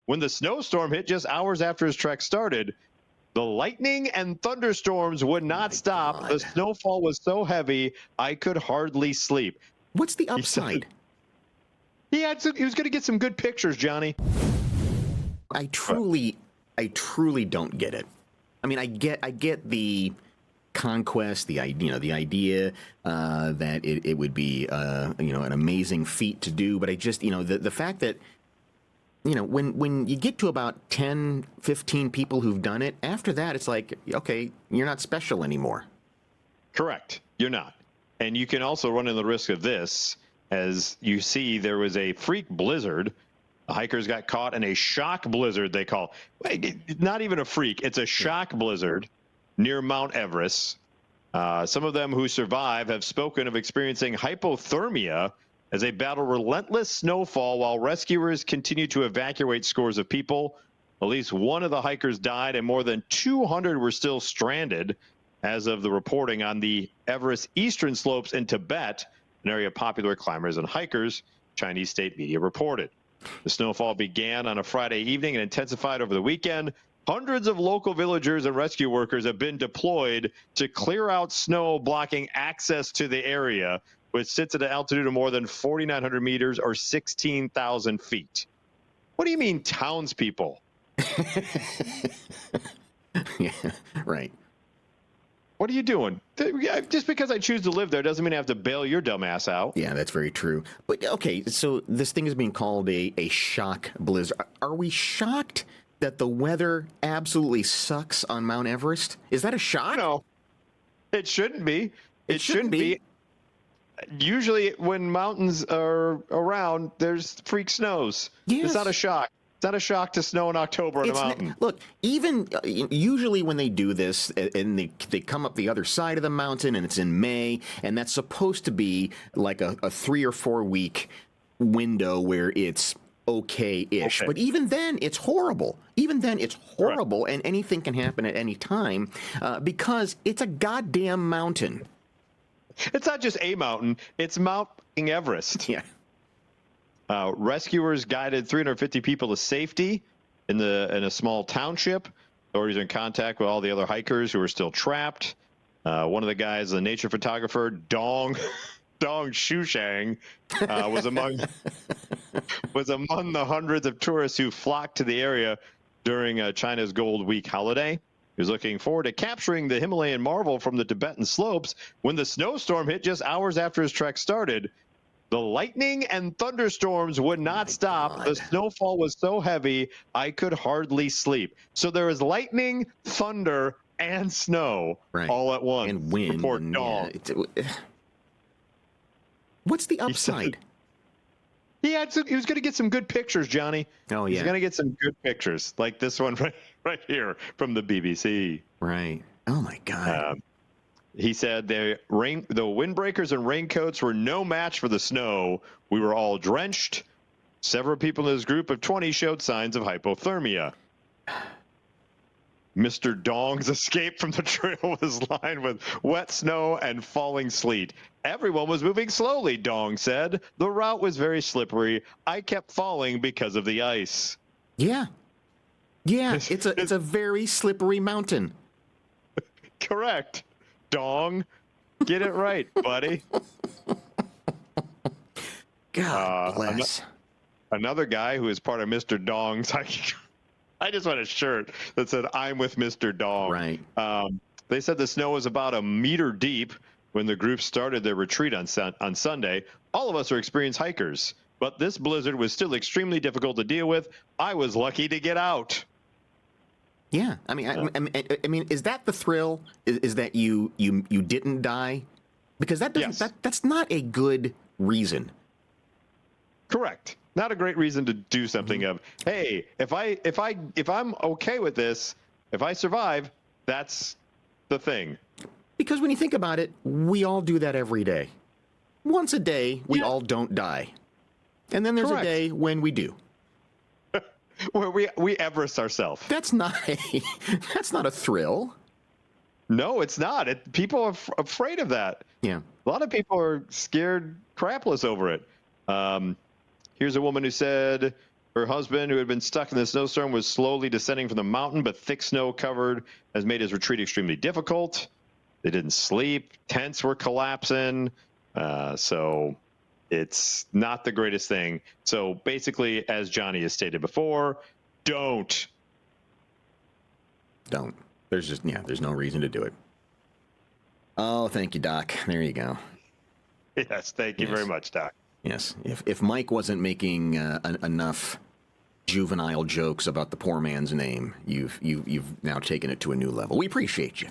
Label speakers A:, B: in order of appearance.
A: when the snowstorm hit just hours after his trek started. The lightning and thunderstorms would not stop.
B: God.
A: The snowfall was so heavy, I could hardly sleep.
B: What's the upside?
A: He was going to get some good pictures, Johnny.
B: I truly don't get it. I mean, I get the conquest, the idea that it would be an amazing feat to do, but I just the fact that when you get to about 10, 15 people who've done it, after that it's like, okay, you're not special anymore.
A: Correct, you're not, and you can also run into the risk of this. As you see, there was a freak blizzard. The hikers got caught in a shock blizzard, they call. Not even a freak, it's a shock blizzard near Mount Everest. Some of them who survive have spoken of experiencing hypothermia as they battle relentless snowfall while rescuers continue to evacuate scores of people. At least one of the hikers died and more than 200 were still stranded as of the reporting on the Everest eastern slopes in Tibet, an area popular with climbers and hikers, Chinese state media reported. The snowfall began on a Friday evening and intensified over the weekend. Hundreds of local villagers and rescue workers have been deployed to clear out snow blocking access to the area, which sits at an altitude of more than 4,900 meters or 16,000 feet. What do you mean, townspeople?
B: Yeah, right.
A: What are you doing? Just because I choose to live there doesn't mean I have to bail your dumb ass out.
B: Yeah, that's very true. But okay, so this thing is being called a shock blizzard. Are we shocked that the weather absolutely sucks on Mount Everest? Is that a shock?
A: No, it shouldn't be. It shouldn't be. Usually when mountains are around, there's freak snows.
B: Yes.
A: It's not a shock. It's not a shock to snow in October on a mountain.
B: Look, even usually when they do this and they come up the other side of the mountain and it's in May, and that's supposed to be like a 3 or 4 week window where it's okay-ish. Okay. But even then, it's horrible. Right. And anything can happen at any time because it's a goddamn mountain.
A: It's not just a mountain. It's Mount Everest.
B: Yeah.
A: Rescuers guided 350 people to safety in a small township. Authorities are in contact with all the other hikers who are still trapped. One of the guys, a nature photographer, Dong Shushang, was among the hundreds of tourists who flocked to the area during China's Gold Week holiday. He was looking forward to capturing the Himalayan marvel from the Tibetan slopes when the snowstorm hit just hours after his trek started. The lightning and thunderstorms would not stop. God. The snowfall was so heavy, I could hardly sleep. So there was lightning, thunder, and snow all at once.
B: And wind.
A: And dawn.
B: What's the upside?
A: He was going to get some good pictures, Johnny.
B: Oh, yeah.
A: He's going to get some good pictures, like this one right here from the BBC.
B: Right. Oh, my God.
A: He said the windbreakers and raincoats were no match for the snow. We were all drenched. Several people in his group of 20 showed signs of hypothermia. Mr. Dong's escape from the trail was lined with wet snow and falling sleet. Everyone was moving slowly, Dong said. The route was very slippery. I kept falling because of the ice.
B: Yeah. Yeah, it's a very slippery mountain.
A: Correct. Dong, get it right, buddy.
B: God bless.
A: Another guy who is part of Mr. Dong's I just want a shirt that said, "I'm with Mr. Dong."
B: Right.
A: They said the snow was about a meter deep when the group started their retreat on Sunday. All of us are experienced hikers, but this blizzard was still extremely difficult to deal with. I was lucky to get out.
B: Yeah, I mean, is that the thrill? Is that you didn't die? Because that doesn't that's not a good reason.
A: Correct. Not a great reason to do something of, hey, if I'm okay with this, if I survive, that's the thing.
B: Because when you think about it, we all do that every day. Once a day, we all don't die. And then there's a day when we do.
A: Where we Everest ourselves.
B: That's not a thrill.
A: No, it's not. People are afraid of that.
B: Yeah.
A: A lot of people are scared crapless over it. Here's a woman who said Her husband, who had been stuck in the snowstorm, was slowly descending from the mountain, but thick snow covered has made his retreat extremely difficult. They didn't sleep. Tents were collapsing. So it's not the greatest thing. So basically, as Johnny has stated before, don't.
B: There's no reason to do it. Oh, thank you, Doc. There you go.
A: Yes, thank you very much, Doc.
B: Yes, if Mike wasn't making enough juvenile jokes about the poor man's name, you've now taken it to a new level. We appreciate you.